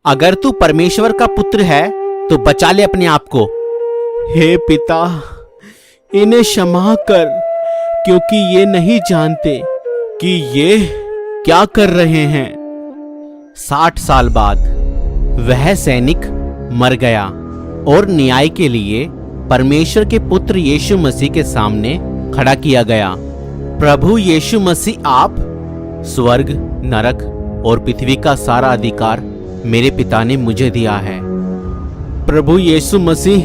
अगर तू परमेश्वर का पुत्र है तो बचा ले अपने आप को। हे पिता, इन्हें क्षमा कर, क्योंकि ये नहीं जानते कि ये क्या कर रहे हैं। 60 साल बाद वह सैनिक मर गया और न्याय के लिए परमेश्वर के पुत्र यीशु मसीह के सामने खड़ा किया गया। प्रभु यीशु मसीह आप, स्वर्ग, नरक और पृथ्वी का सारा अधिकार मेरे पिता ने मुझे दिया है। प्रभु यीशु मसीह,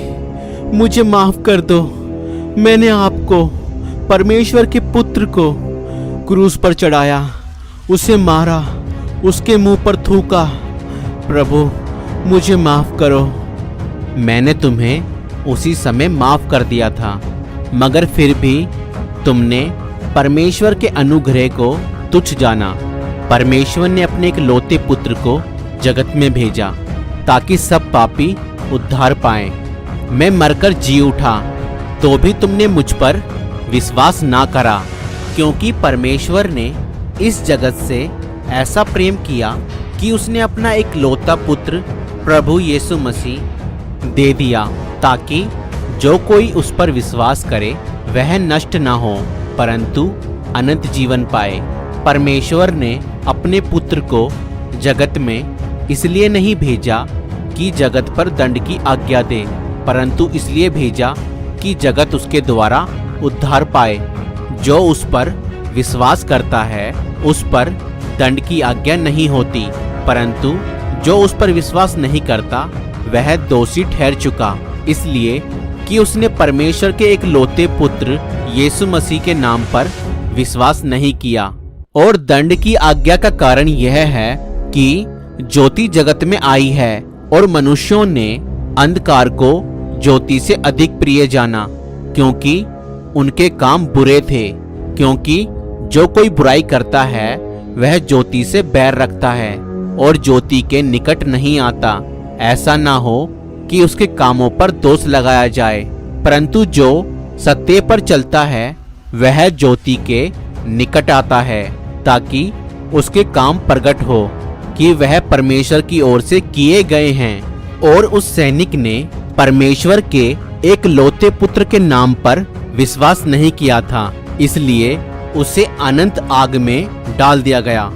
मुझे माफ कर दो। मैंने आपको, परमेश्वर के पुत्र को, क्रूस पर चढ़ाया, उसे मारा, उसके मुंह पर थूका। प्रभु, मुझे माफ करो। मैंने तुम्हें उसी समय माफ कर दिया था, मगर फिर भी तुमने परमेश्वर के अनुग्रह को तुच्छ जाना। परमेश्वर ने अपने एक लौते पुत्र को जगत में भेजा ताकि सब पापी उद्धार पाएं। मैं मरकर जी उठा तो भी तुमने मुझ पर विश्वास ना करा, क्योंकि परमेश्वर ने इस जगत से ऐसा प्रेम किया कि उसने अपना एक लौता पुत्र प्रभु यीशु मसीह दे दिया, ताकि जो कोई उस पर विश्वास करे वह नष्ट ना हो परंतु अनंत जीवन पाए। परमेश्वर ने अपने पुत्र को जगत में इसलिए नहीं भेजा कि जगत पर दंड की आज्ञा दे, परंतु इसलिए भेजा कि जगत उसके द्वारा उद्धार पाए। जो उस पर विश्वास करता है उस पर दंड की आज्ञा नहीं होती, परंतु जो उस पर विश्वास नहीं करता वह दोषी ठहर चुका, इसलिए कि उसने परमेश्वर के एक लौते पुत्र यीशु मसीह के नाम पर विश्वास नहीं किया। और दंड की आज्ञा का कारण यह है कि ज्योति जगत में आई है और मनुष्यों ने अंधकार को ज्योति से अधिक प्रिय जाना, क्योंकि उनके काम बुरे थे। क्योंकि जो कोई बुराई करता है वह ज्योति से बैर रखता है और ज्योति के निकट नहीं आता, ऐसा ना हो कि उसके कामों पर दोष लगाया जाए। परंतु जो सत्य पर चलता है वह ज्योति के निकट आता है, ताकि उसके काम प्रकट हो कि वह परमेश्वर की ओर से किए गए हैं। और उस सैनिक ने परमेश्वर के एक लौते पुत्र के नाम पर विश्वास नहीं किया था, इसलिए उसे अनंत आग में डाल दिया गया।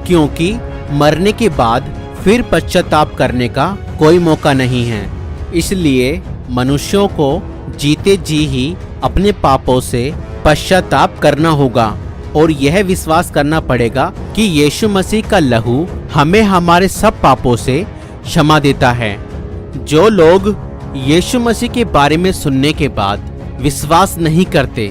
क्योंकि मरने के बाद फिर पश्चाताप करने का कोई मौका नहीं है, इसलिए मनुष्यों को जीते जी ही अपने पापों से पश्चाताप करना होगा और यह विश्वास करना पड़ेगा कि यीशु मसीह का लहू हमें हमारे सब पापों से क्षमा देता है। जो लोग यीशु मसीह के बारे में सुनने के बाद विश्वास नहीं करते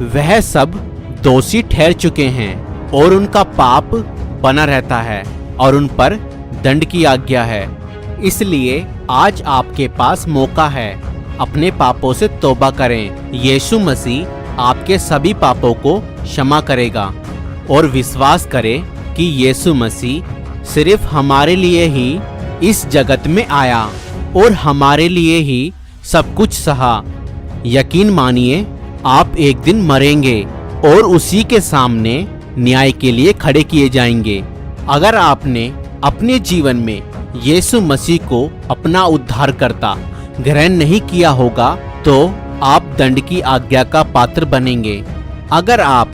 वह सब दोषी ठहर चुके हैं और उनका पाप बना रहता है और उन पर दंड की आज्ञा है। इसलिए आज आपके पास मौका है, अपने पापों से तौबा करें। यीशु मसीह आपके सभी पापों को क्षमा करेगा और विश्वास करें कि यीशु मसीह सिर्फ हमारे लिए ही इस जगत में आया और हमारे लिए ही सब कुछ सहा। यकीन मानिए, आप एक दिन मरेंगे और उसी के सामने न्याय के लिए खड़े किए जाएंगे। अगर आपने अपने जीवन में यीशु मसीह को अपना उद्धारकर्ता ग्रहण नहीं किया होगा तो आप दंड की आज्ञा का पात्र बनेंगे। अगर आप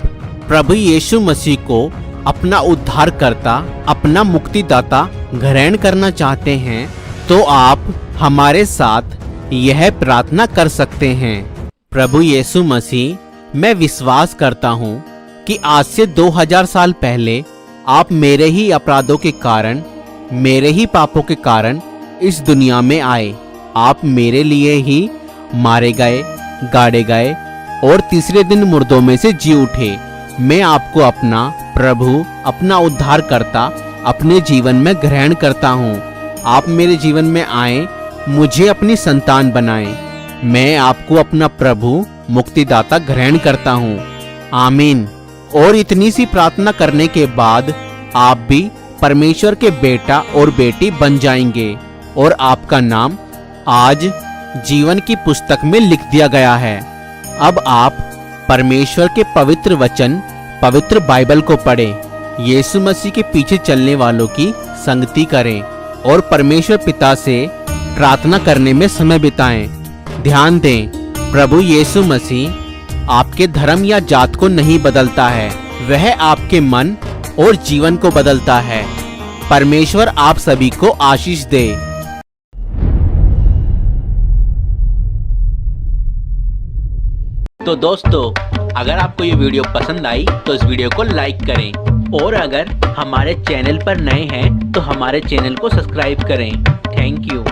प्रभु यीशु मसीह को अपना उद्धारकर्ता, अपना मुक्तिदाता ग्रहण करना चाहते हैं तो आप हमारे साथ यह प्रार्थना कर सकते हैं। प्रभु यीशु मसीह, मैं विश्वास करता हूँ कि आज से 2000 साल पहले आप मेरे ही अपराधों के कारण, मेरे ही पापों के कारण इस दुनिया में आए। आप मेरे लिए ही मारे गए, गाड़े गए और तीसरे दिन मुर्दों में से जी उठे। मैं आपको अपना प्रभु, अपना उद्धारकर्ता अपने जीवन में ग्रहण करता हूँ। आप मेरे जीवन में आए, मुझे अपनी संतान बनाएं। मैं आपको अपना प्रभु, मुक्तिदाता ग्रहण करता हूँ। आमीन। और इतनी सी प्रार्थना करने के बाद आप भी परमेश्वर के बेटा और बेटी बन जाएंगे और आपका नाम आज जीवन की पुस्तक में लिख दिया गया है। अब आप परमेश्वर के पवित्र वचन, पवित्र बाइबल को पढ़ें यीशु मसीह के पीछे चलने वालों की संगति करें और परमेश्वर पिता से प्रार्थना करने में समय बिताएं। ध्यान दें, प्रभु यीशु मसीह आपके धर्म या जात को नहीं बदलता है, वह आपके मन और जीवन को बदलता है। परमेश्वर आप सभी को आशीष दे। तो दोस्तों, अगर आपको ये वीडियो पसंद आई तो इस वीडियो को लाइक करें और अगर हमारे चैनल पर नए हैं तो हमारे चैनल को सब्सक्राइब करें। Thank you.